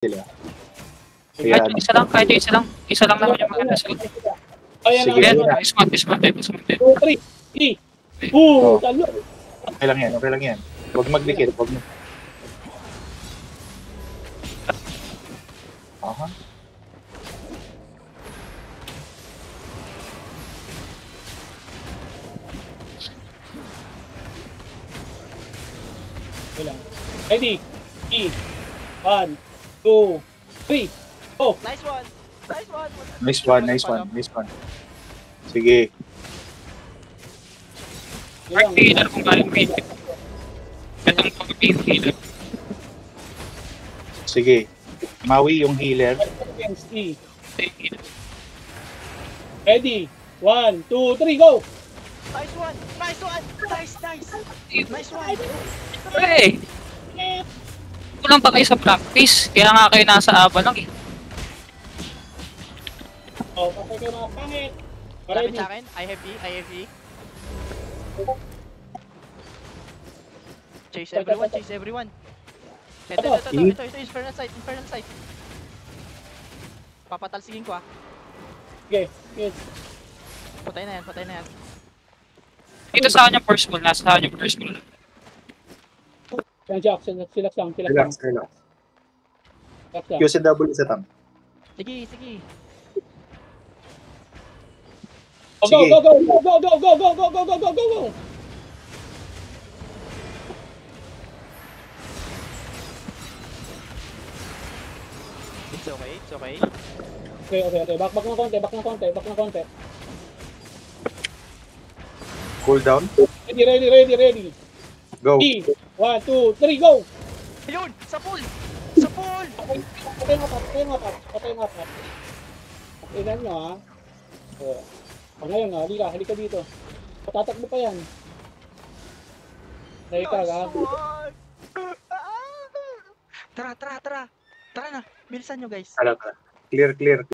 sila. Kahit yung isa lang, kahit yung isa lang. Isa lang naman yung maganda sila. Ayan Sige. na. Smart. 2, 3, 3. Talo. Okay lang yan, okay lang yan. Huwag magdikit, huwag mag... Aha. Okay lang. Ready? 1, 2, 3. Oh, Nice one! Nice one! Nice one. Sige. Mark, healer kung kaya mo healer. Itong pag-healer. Sige. Mawi yung healer. against E. Ready? 1, 2, 3, go! Nice one! Nice one! Nice! Nice one! Hey! Kulang pa kayo sa practice. Kaya nga kayo nasa aba lang eh. Oh, patay kayo mga pangit. Lapit Ready? sa akin. I have V. Chase everyone. Ito. Infernal sight. Papatalsigin ko ah. Okay, good. Patay na yan. Dito sa kanya first goal. Nasa kanya first goal. Jack, relax lang. Relax. QCW sa tam. Sige. Oh, Sige. go! It's okay. Okay. Back ng konti. Cool down. Ready. Go. 1, 2, 3, go! Ayun! Sa pool! Patay ng apat. Tingnan nyo ha. Ngayon ha, halika dito. Patatakbo pa yan. Halika ha. Tara na! Bilisan nyo guys. Clear.